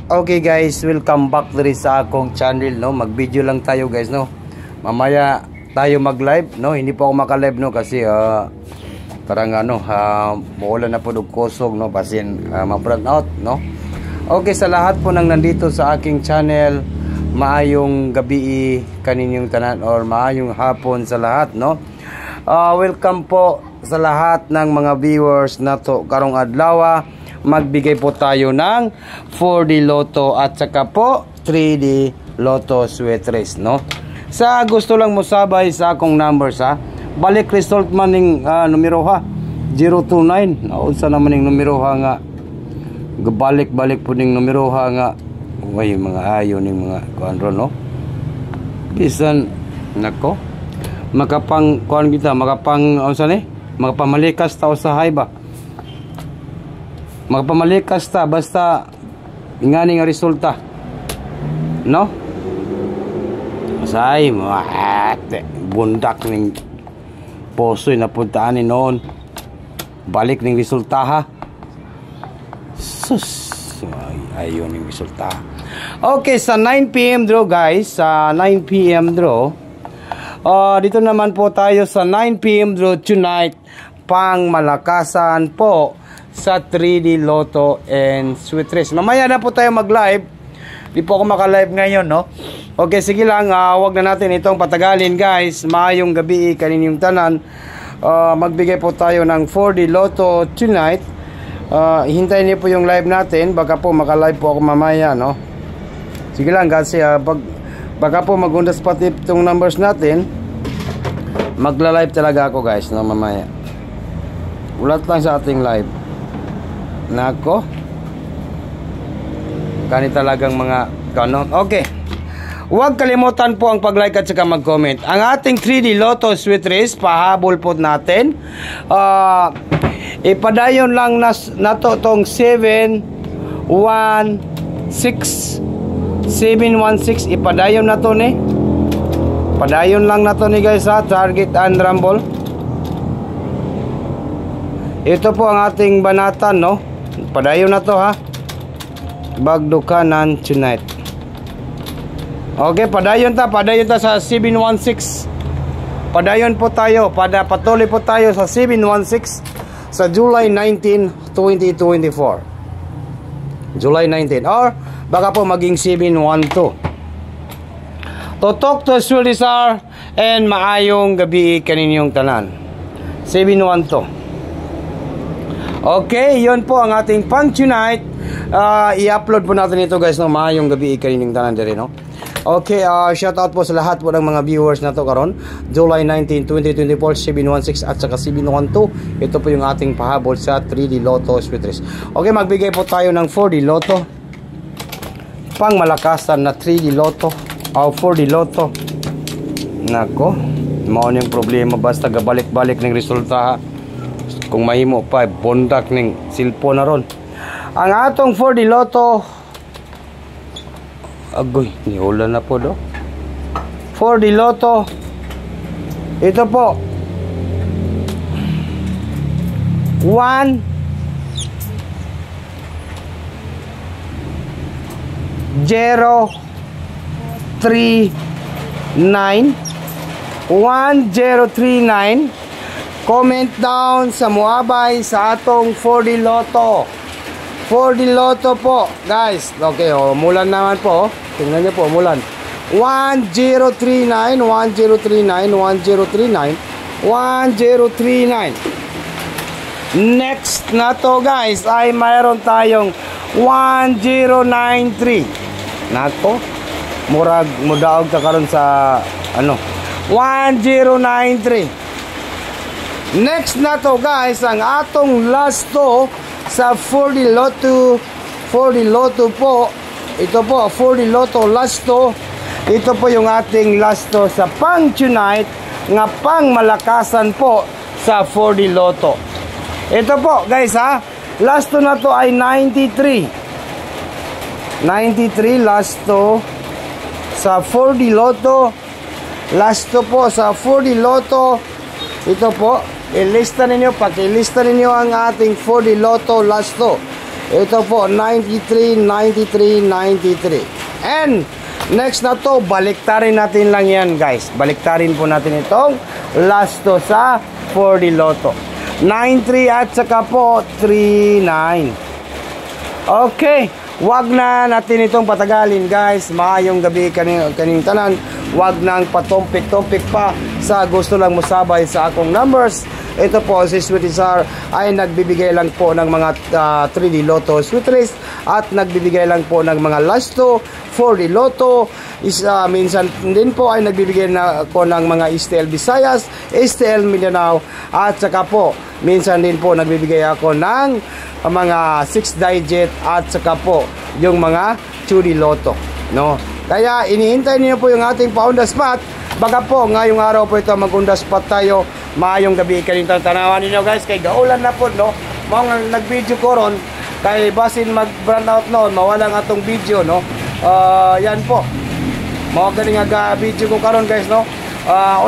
Okay guys, welcome back diri sa akong channel, no. Mag-video lang tayo guys, no. Mamaya tayo mag-live, no. Hindi po ako maka-live, no, kasi parang maulan na po og kusog, no, basin ma-brown out, no. Okay, sa lahat po nang nandito sa aking channel, maayong gabi kaninyong tanan or maayong hapon sa lahat, no. Welcome po sa lahat ng mga viewers nato karong adlaw. Magbigay po tayo ng 4D Lotto at saka po 3D Lotto Sweet Race, no. Sa gusto lang mo sabay sa akong numbers, ha, balik result man ning numero, ha, 029. Naunsa naman ning numero, ha, nga balik po ning numero, ha, nga way mga ayo ning mga kuan ron, no. Bisan nako makapang kuan kita, makapang unsa ni, makapamalikas ta usahay ba, magpamalikas ta basta ingani nga resulta, no. Say bundak ning posoy na puntaan ni noon, balik ning resulta, ha. Sus, ayon ning resulta. Okay, sa 9 PM draw guys, sa 9 PM draw, dito naman po tayo sa 9 PM draw tonight, pang malakasan po sa 3D Lotto and Sweet Race. Mamaya na po tayo mag-live. Di po ako maka-live ngayon, no. Okay, sige lang, wag na natin itong patagalin guys. Maayong gabi kaninyong tanan. Magbigay po tayo ng 4D Lotto tonight. Hintayin niyo po yung live natin. Baka po maka-live po ako mamaya, no. Sige lang kasi baka po magundas pati itong numbers natin. Magla-live talaga ako guys, no, mamaya. Ulat lang sa ating live. Nako, kani talagang mga kanon. Okay, huwag kalimutan po ang pag-like at saka mag-comment. Ang ating 3D Lotto Sweet Race, pahabol po natin. Ipadayon lang na to tong 716. Ipadayon na to ni. Padayon lang na to ni guys, ha. Target and rumble. Ito po ang ating banatan, no. Padayon na to, ha. Bagdukanan tonight. Okay, padayon ta sa 716. Padayon po tayo, patuloy po tayo sa 716 sa July 19, 2024. July 19 or baka po maging 712. Totok to Sulisar and maayong gabi kaninyong tanan. 712. Okay, yun po ang ating pang tonight. I-upload po natin ito guys, no. Maayong gabi kaninyong tanan diri, no. Okay, shout out po sa lahat po ng mga viewers na to karon. July 19, 2024, 716 at saka 712. Ito po yung ating pahabol sa 3D Lotto Sweet Race. Okay, magbigay po tayo ng 4D Lotto, pang malakasan na 3D Lotto o 4D Lotto. Nako, mao yung problema basta gabalik-balik ng resulta, ha. Kung mahimo pa bondak ning cellphone na ron. Ang atong 4D Lotto, agoy, niulan na po do. 4D Lotto, ito po 1 0 3 9 1039. Comment down sa muabay sa atong 4D Lotto. 4D Lotto po, guys. Okay, mulan naman po. Tingnan niyo po, mulan. 1039, 1039, 1039, 1039. Next na to, guys, ay mayroon tayong 1093. Nako, murag mudaog ta karon sa 1093. Next na to guys, ang atong last to sa 4D Lotto. 4D Lotto po. Ito po, 4D Lotto last to. Ito po yung ating last to sa pang tonight nga pang malakasan po sa 4D Lotto. Ito po guys, ha. Last to na to ay 93. 93 last to sa 4D Lotto. Last to po sa 4D Lotto. Ito po, ilista ninyo, pakilista ninyo ang ating 4D Lotto last to. Ito po 93, 93, 93. And next na to, baliktarin natin lang yan guys. Baliktarin po natin itong last to sa 4D Lotto. 93 at saka po 39. Okay, wag na natin itong patagalin guys. Maayong gabi kaning tanan. Wag nang patumpik-tumpik pa sa gusto lang musabay sa akong numbers. Ito po si Sweetie Sar ay nagbibigay lang po ng mga 3D Lotto Sweet List at nagbibigay lang po ng mga last to 4D Lotto. Minsan din po ay nagbibigay na ako ng mga STL Visayas, STL Mindanao at saka po minsan din po nagbibigay ako ng mga 6 digit at saka po yung mga 2D Lotto, no? Kaya inihintay niyo po yung ating pa-on the spot. Baka po ngayong araw po ito mag-on the spot tayo. Maayong gabi kaning tanawan ninyo guys kay gaulan na po, no? Mga nag-video ko ron kay basin mag-brand out noon mawala nga atong video, no? Yan po. Mao gani nga video ko karon guys, no?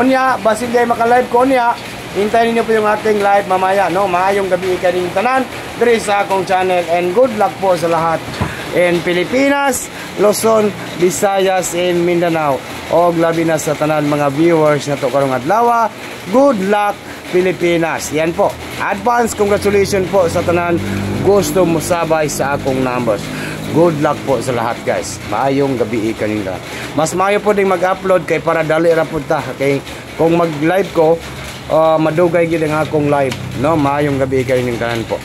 Unya basin day maka-live ko unya. Hintayin niyo po yung ating live mamaya, no? Maayong gabi kaning tanan diri sa akong channel and good luck po sa lahat in Pilipinas, Luzon, Visayas, and Mindanao. O labi na sa tanan mga viewers na to karong adlaw. Good luck Pilipinas. Yan po. Advance congratulations po sa tanan gusto mo sabay sa akong numbers. Good luck po sa lahat guys. Maayong gabi kanina. Mas maayo po ding mag-upload kay para dali ra pud ta kay kung mag-live ko madugay gid ang akong live, no? Maayong gabi kaning tanan po.